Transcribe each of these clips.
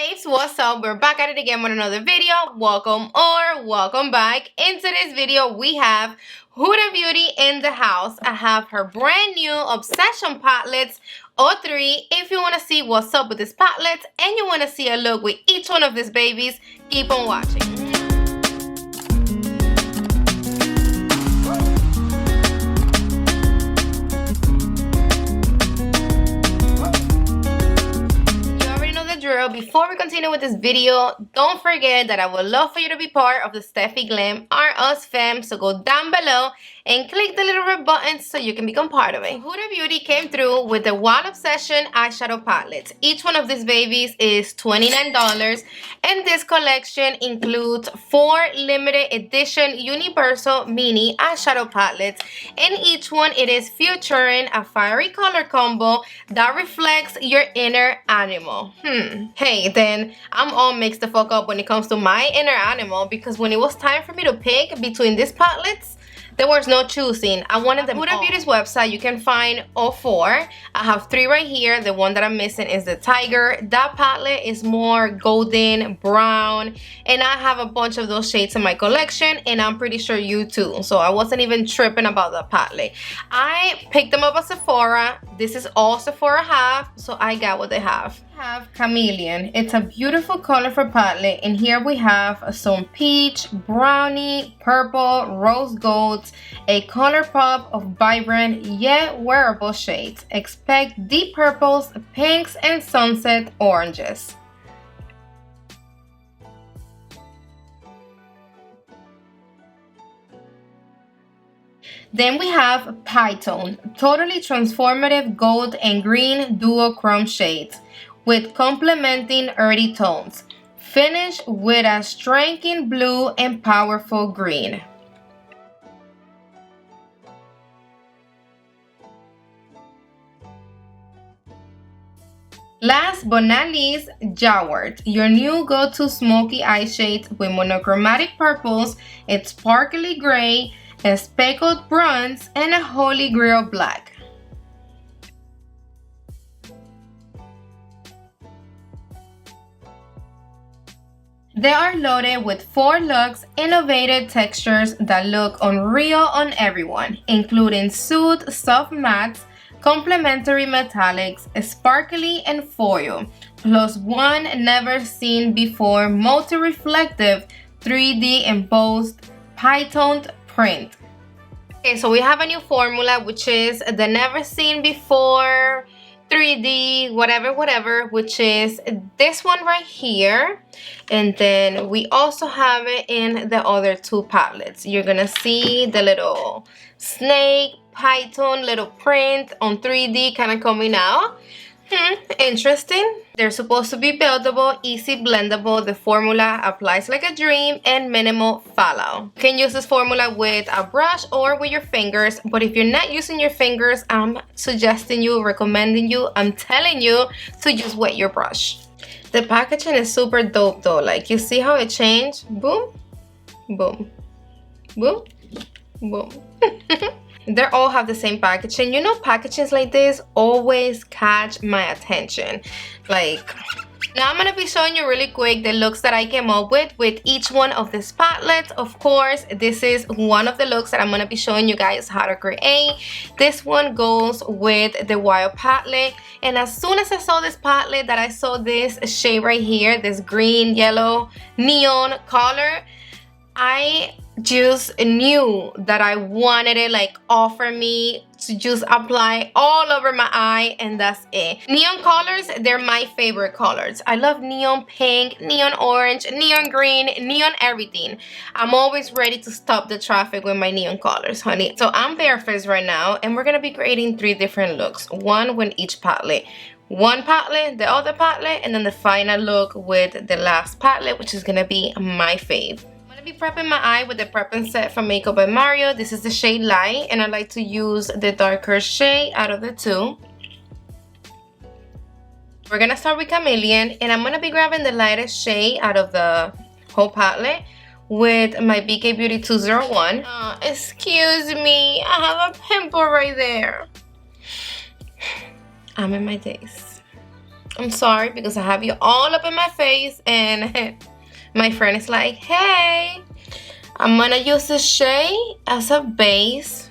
babes, what's up? We're back at it again with another video. Welcome or welcome back. Into this video we have Huda Beauty in the house. I have her brand new Obsession palettes, all three. If you want to see what's up with these palettes and you want to see a look with each one of these babies, keep on watching. Before we continue with this video, don't forget that I would love for you to be part of the Stephi Glam or Us fam, so go down below and click the little red button so you can become part of it. Huda Beauty came through with the Wild Obsession eyeshadow palettes. Each one of these babies is $29, and this collection includes 4 limited edition universal mini eyeshadow palettes. In each one, it is featuring a fiery color combo that reflects your inner animal. Hey, then I'm all mixed the fuck up when it comes to my inner animal, because when it was time for me to pick between these palettes, there was no choosing. I wanted them all. Huda Beauty's website, you can find all 4. I have 3 right here. The one that I'm missing is the Tiger. That palette is more golden brown, and I have a bunch of those shades in my collection, and I'm pretty sure you too. So I wasn't even tripping about that palette. I picked them up at Sephora. This is all Sephora have, so I got what they have. We have Chameleon. It's a beautiful colorful palette, and here we have some peach, brownie, purple, rose gold, a color pop of vibrant yet wearable shades. Expect deep purples, pinks, and sunset oranges. Then we have Python, totally transformative gold and green duochrome shades with complementing earthy tones, finished with a striking blue and powerful green. Last but not least, Jaguar, your new go-to smoky eye shade with monochromatic purples, a sparkly gray, a speckled bronze, and a holy grail black. They are loaded with 4 luxe innovative textures that look unreal on everyone, including soothe soft mattes, complementary metallics, sparkly, and foil, plus one never seen before multi-reflective 3D embossed Python print. Okay, so we have a new formula, which is the never seen before 3D whatever, which is this one right here, and then we also have it in the other 2 palettes. You're gonna see the little snake Python little print on 3D kind of coming out. Interesting. They're supposed to be buildable, easy blendable. The formula applies like a dream, and minimal fallout. You can use this formula with a brush or with your fingers, but if you're not using your fingers, I'm suggesting you, recommending you, I'm telling you to just wet your brush. The packaging is super dope though. Like, you see how it changed? Boom, boom, boom, boom. They all have the same packaging. You know, packagings like this always catch my attention. Like, now I'm gonna be showing you really quick the looks that I came up with each one of these palettes. Of course, this is one of the looks that I'm gonna be showing you guys how to create. This one goes with the Wild palette, and as soon as I saw this palette, that I saw this shade right here, this green yellow neon color, I just knew that I wanted it, like, offer me to just apply all over my eye, and that's it. Neon colors, they're my favorite colors. I love neon pink, neon orange, neon green, neon everything. I'm always ready to stop the traffic with my neon colors, honey. So I'm barefaced right now, and we're gonna be creating 3 different looks, one with each palette. One palette, the other palette, and then the final look with the last palette, which is gonna be my fave. Be prepping my eye with the prepping set from Makeup by Mario. This is the shade Light, and I like to use the darker shade out of the 2. We're gonna start with Chameleon, and I'm gonna be grabbing the lightest shade out of the whole palette with my BK Beauty 201. Excuse me, I have a pimple right there. I'm in my days. I'm sorry because I have you all up in my face and my friend is like, hey, I'm gonna use the shade as a base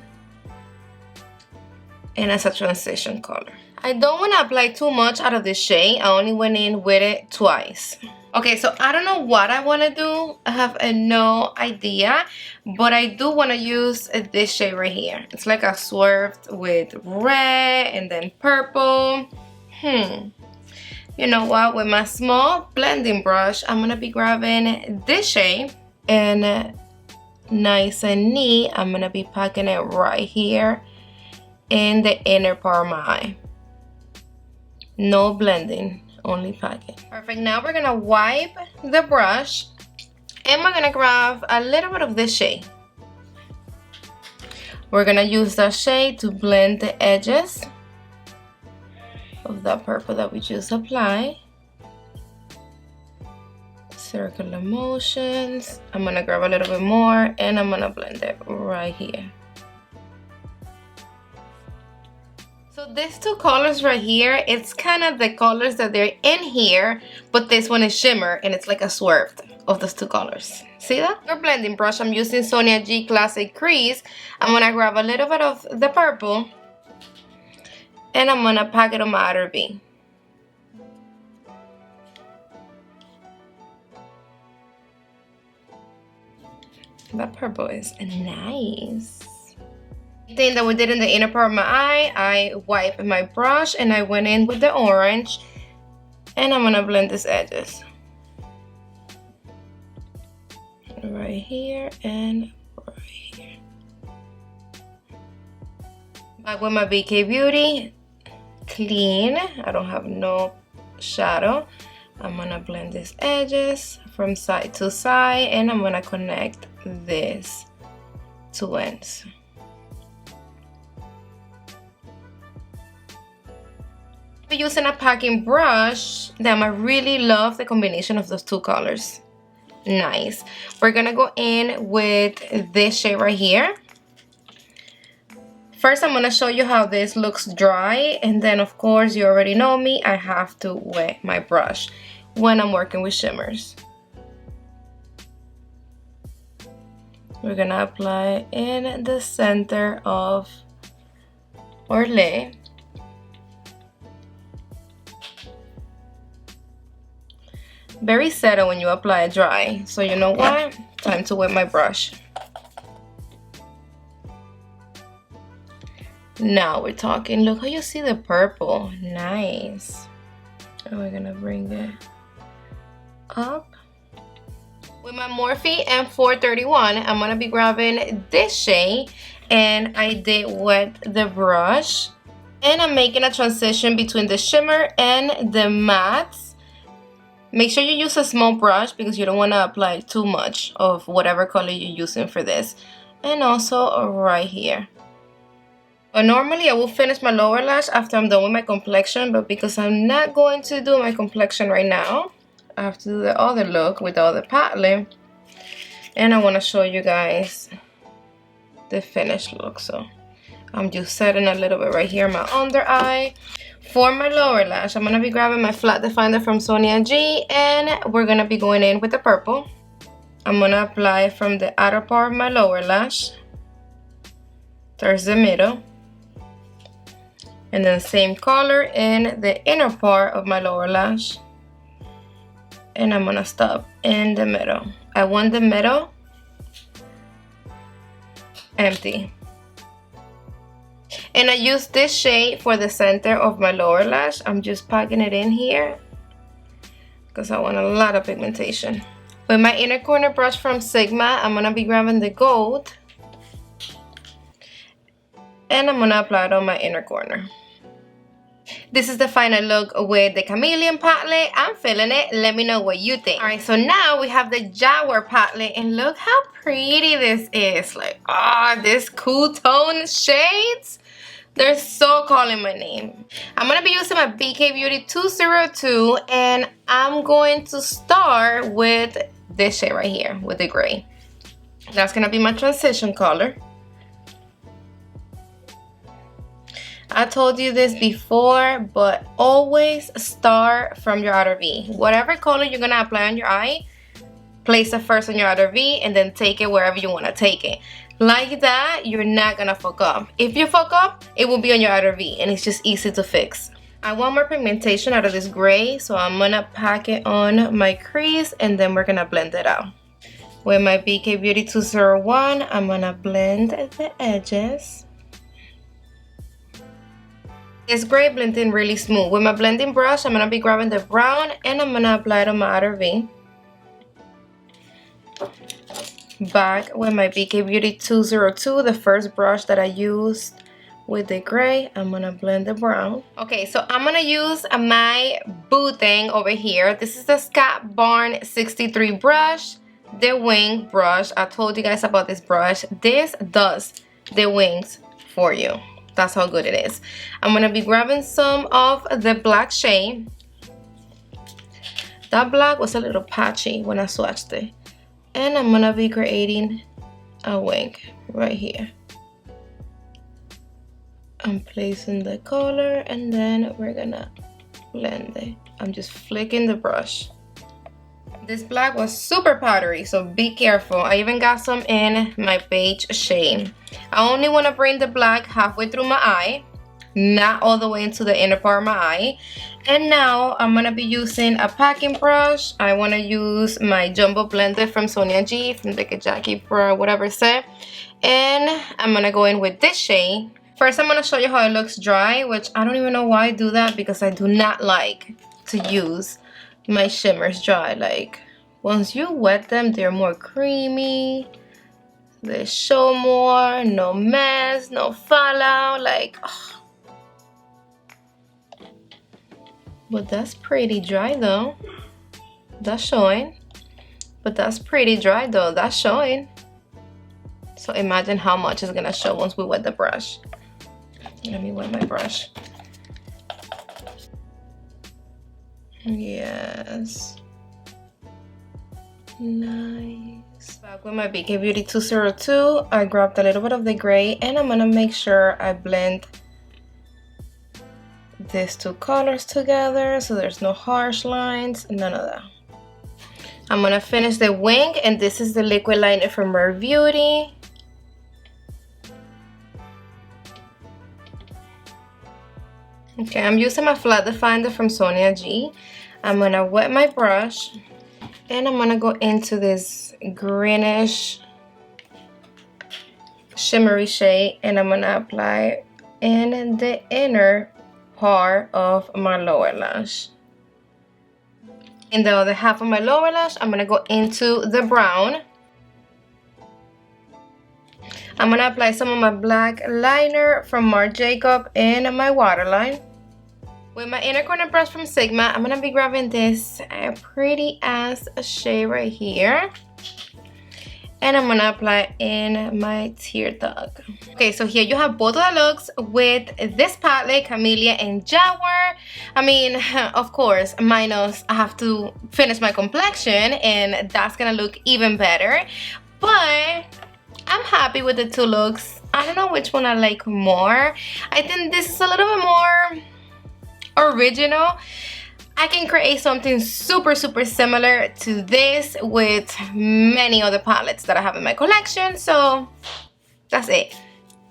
and as a transition color. I don't want to apply too much out of this shade. I only went in with it twice. Okay, so I don't know what I want to do. I have no idea, but I do want to use this shade right here. It's like a swerved with red and then purple. You know what? With my small blending brush, I'm gonna be grabbing this shade and nice and neat, I'm gonna be packing it right here in the inner part of my eye. No blending, only packing. Perfect. Now we're gonna wipe the brush and we're gonna grab a little bit of this shade. We're gonna use that shade to blend the edges of that purple that we just applied. Circular motions. I'm gonna grab a little bit more and I'm gonna blend it right here. So these two colors right here, it's kind of the colors that they're in here, but this one is shimmer and it's like a swerve of those two colors. See that? For blending brush, I'm using Sonia G Classic Crease. I'm gonna grab a little bit of the purple and I'm gonna pack it on my outer V. That purple is nice. Thing that we did in the inner part of my eye, I wiped my brush and I went in with the orange and I'm gonna blend these edges right here and right here. Back with my BK Beauty, clean. I don't have no shadow. I'm gonna blend these edges from side to side and I'm gonna connect this two ends. Using a packing brush, then I really love the combination of those two colors. Nice. We're gonna go in with this shade right here. First, I'm gonna show you how this looks dry, and then of course you already know me, I have to wet my brush when I'm working with shimmers. We're gonna apply in the center of our lid. Very subtle when you apply it dry. So you know what? Time to wet my brush. Now we're talking. Look how you see the purple. Nice. And we're gonna bring it up. With my Morphe M431, I'm gonna be grabbing this shade and I did wet the brush. And I'm making a transition between the shimmer and the mattes. Make sure you use a small brush because you don't want to apply too much of whatever color you're using for this. And also right here. But normally I will finish my lower lash after I'm done with my complexion, but because I'm not going to do my complexion right now, I have to do the other look with the other palette. And I want to show you guys the finished look. So I'm just setting a little bit right here in my under eye. For my lower lash, I'm going to be grabbing my flat definer from Sonia G and we're going to be going in with the purple. I'm going to apply from the outer part of my lower lash towards the middle. And then same color in the inner part of my lower lash. And I'm going to stop in the middle. I want the middle empty. And I use this shade for the center of my lower lash. I'm just packing it in here because I want a lot of pigmentation. With my inner corner brush from Sigma, I'm going to be grabbing the gold. And I'm going to apply it on my inner corner. This is the final look with the Chameleon palette. I'm feeling it. Let me know what you think. Alright, so now we have the Jaguar palette and look how pretty this is. Like, this cool tone shades. They're so calling my name. I'm going to be using my BK Beauty 202 and I'm going to start with this shade right here with the gray. That's going to be my transition color. I told you this before, but always start from your outer V. Whatever color you're gonna apply on your eye, place it first on your outer V and then take it wherever you want to take it. Like that, you're not gonna fuck up. If you fuck up, it will be on your outer V and it's just easy to fix. I want more pigmentation out of this gray, so I'm gonna pack it on my crease and then we're gonna blend it out. With my BK Beauty 201, I'm gonna blend the edges. This gray blending really smooth. With my blending brush, I'm gonna be grabbing the brown and I'm gonna apply it on my outer V. Back with my BK Beauty 202, the first brush that I used with the gray, I'm gonna blend the brown. Okay, so I'm gonna use my boo thing over here. This is the Scott Barn 63 brush, the wing brush. I told you guys about this brush. This does the wings for you. That's how good it is. I'm gonna be grabbing some of the black shade. That black was a little patchy when I swatched it. And I'm gonna be creating a wing right here. I'm placing the color and then we're gonna blend it. I'm just flicking the brush. This black was super powdery, so be careful. I even got some in my beige shade. I only wanna bring the black halfway through my eye, not all the way into the inner part of my eye. And now I'm gonna be using a packing brush. I wanna use my jumbo blender from Sonia G, from the Kajaki Pro, whatever it said. And I'm gonna go in with this shade. First, I'm gonna show you how it looks dry, which I don't even know why I do that because I do not like to use my shimmers dry. Like, once you wet them, they're more creamy. They show more, no mess, no fallout, like, oh. But that's pretty dry though. That's showing. But that's pretty dry though. That's showing. So imagine how much is gonna show once we wet the brush. Let me wet my brush. Yes. Nice. Back with my BK Beauty 202, I grabbed a little bit of the gray and I'm gonna make sure I blend these two colors together so there's no harsh lines, none of that. I'm gonna finish the wing and this is the liquid liner from Rare Beauty. Okay, I'm using my flat definer from Sonia G. I'm gonna wet my brush and I'm gonna go into this greenish shimmery shade and I'm gonna apply in the inner part of my lower lash. In the other half of my lower lash, I'm gonna go into the brown. I'm gonna apply some of my black liner from Marc Jacob in my waterline. With my inner corner brush from Sigma, I'm gonna be grabbing this pretty ass shade right here. And I'm gonna apply in my tear duct. Okay, so here you have both of the looks with this palette, Chameleon and Jaguar. I mean, of course, minus I have to finish my complexion and that's gonna look even better. But I'm happy with the two looks. I don't know which one I like more. I think this is a little bit more original. I can create something super similar to this with many other palettes that I have in my collection. So that's it.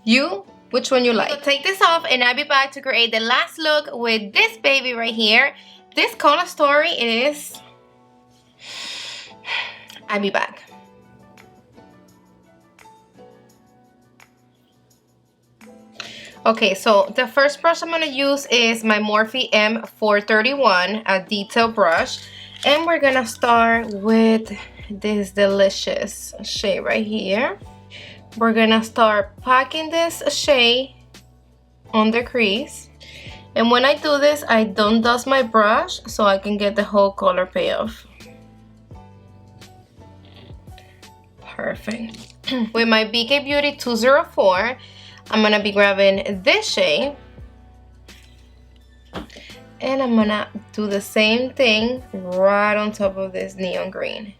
You, which one you like? So take this off and I'll be back to create the last look with this baby right here. This color story is... I'll be back. Okay, so the first brush I'm going to use is my Morphe M431, a detail brush. And we're going to start with this delicious shade right here. We're going to start packing this shade on the crease. And when I do this, I don't dust my brush so I can get the whole color payoff. Perfect. With my BK Beauty 204, I'm gonna be grabbing this shade and I'm gonna do the same thing right on top of this neon green.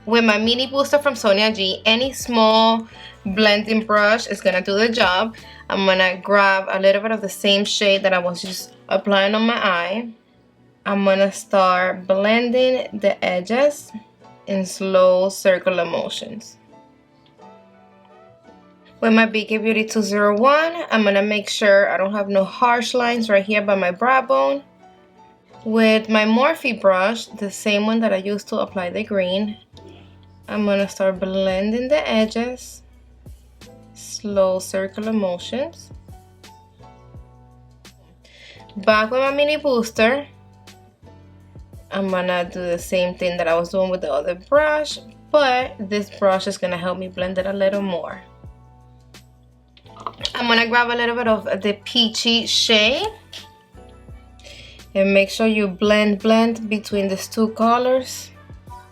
With my mini booster from Sonia G, any small blending brush is gonna do the job. I'm gonna grab a little bit of the same shade that I was just applying on my eye. I'm gonna start blending the edges in slow circular motions. With my BK Beauty 201, I'm gonna make sure I don't have no harsh lines right here by my brow bone. With my Morphe brush, the same one that I used to apply the green, I'm gonna start blending the edges, slow circular motions. Back with my mini booster, I'm gonna do the same thing that I was doing with the other brush, but this brush is gonna help me blend it a little more. I'm gonna grab a little bit of the peachy shade and make sure you blend between these two colors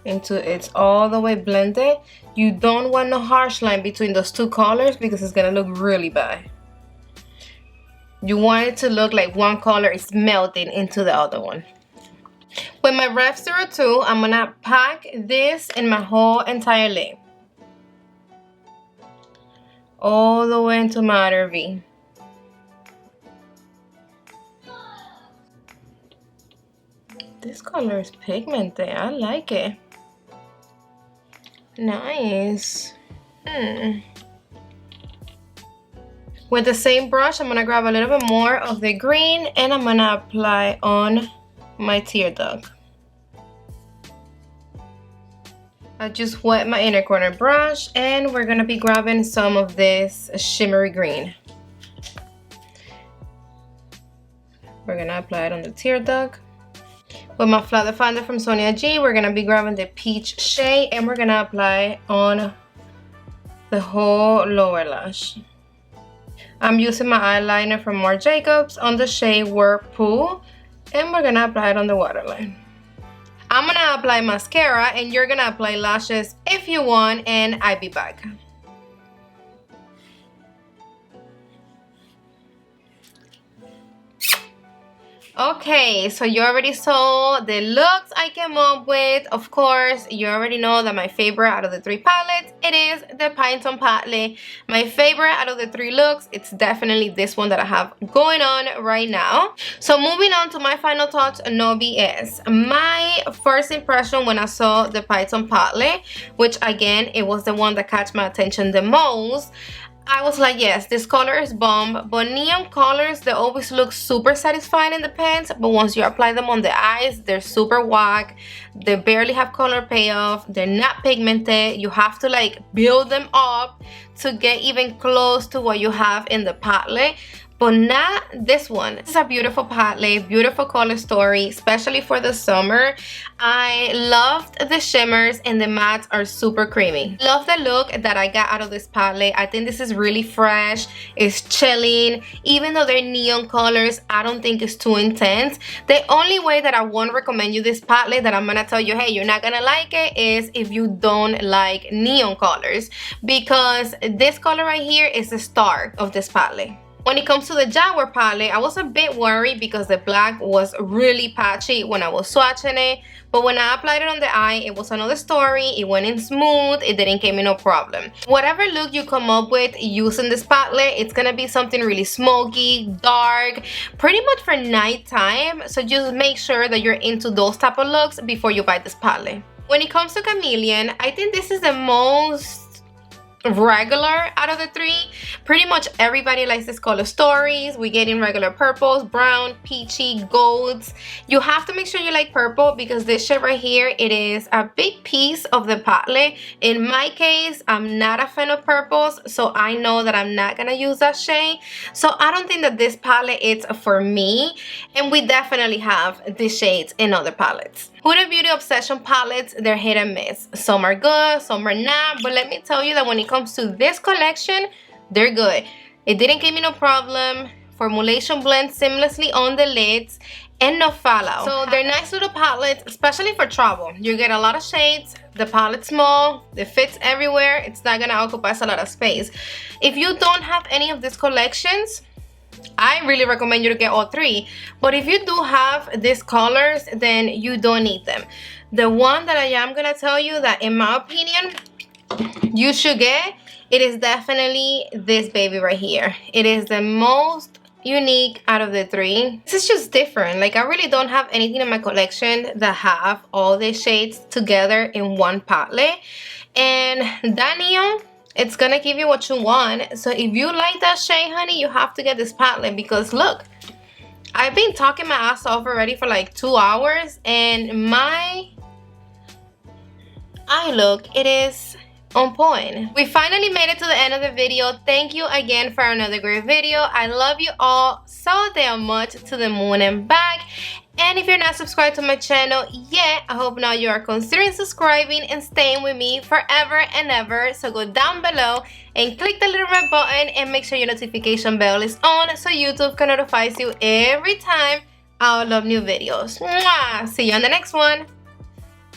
until it's all the way blended. You don't want no harsh line between those two colors because it's gonna look really bad. You want it to look like one color is melting into the other one. With my Ref 02, I'm gonna pack this in my whole entire lid, all the way into my outer V. This color is pigmented. I like it. Nice. With the same brush, I'm gonna grab a little bit more of the green and I'm gonna apply on my tear duct. I just wet my inner corner brush and we're gonna be grabbing some of this shimmery green. We're gonna apply it on the tear duct. With my flat definer from Sonia G, we're gonna be grabbing the peach shade and we're gonna apply on the whole lower lash. I'm using my eyeliner from Marc Jacobs on the shade Whirlpool and we're gonna apply it on the waterline. I'm gonna apply mascara and you're gonna apply lashes if you want, and I'll be back. Okay, so you already saw the looks I came up with. Of course, you already know that my favorite out of the three palettes, it is the Pine-Ton palette. My favorite out of the three looks, it's definitely this one that I have going on right now. So moving on to my final thoughts, no BS. My first impression when I saw the Pine-Ton palette, which again, it was the one that caught my attention the most, I was like, yes, this color is bomb, but neon colors, they always look super satisfying in the pants, but once you apply them on the eyes, they're super whack. They barely have color payoff. They're not pigmented. You have to like build them up to get even close to what you have in the palette. But not this one. This is a beautiful palette, beautiful color story, especially for the summer. I loved the shimmers and the mattes are super creamy. Love the look that I got out of this palette. I think this is really fresh. It's chilling. Even though they're neon colors, I don't think it's too intense. The only way that I won't recommend you this palette, that I'm gonna tell you, hey, you're not gonna like it, is if you don't like neon colors. Because this color right here is the star of this palette. When it comes to the Jaguar palette, I was a bit worried because the black was really patchy when I was swatching it. But when I applied it on the eye, it was another story. It went in smooth. It didn't give me no problem. Whatever look you come up with using this palette, it's gonna be something really smoky, dark, pretty much for nighttime. So just make sure that you're into those type of looks before you buy this palette. When it comes to Chameleon, I think this is the most regular out of the three. Pretty much everybody likes this color stories. We get in regular purples, brown, peachy, golds. You have to make sure you like purple because this shade right here, it is a big piece of the palette. In my case, I'm not a fan of purples, so I know that I'm not gonna use that shade. So I don't think that this palette is for me, and we definitely have these shades in other palettes. Huda Beauty Obsession palettes, they're hit and miss. Some are good, some are not, but let me tell you that when it comes to this collection, they're good. It didn't give me no problem. Formulation blends seamlessly on the lids and no fallout. So they're nice little palettes, especially for travel. You get a lot of shades, the palette's small, it fits everywhere, it's not gonna occupy a lot of space. If you don't have any of these collections, I really recommend you to get all three. But if you do have these colors, then you don't need them. the one that I am gonna tell you that in my opinion you should get, it is definitely this baby right here. It is the most unique out of the three. This is just different. Like, I really don't have anything in my collection that have all the shades together in one palette, and that neon, it's gonna give you what you want. So if you like that shade, honey, you have to get this palette, because look, I've been talking my ass off already for like 2 hours, and my eye look, it is on point. We finally made it to the end of the video. Thank you again for another great video. I love you all so damn much, to the moon and back. And if you're not subscribed to my channel yet, I hope now you are considering subscribing and staying with me forever and ever. So go down below and click the little red button and make sure your notification bell is on so YouTube can notify you every time I upload new videos. Mwah! See you on the next one.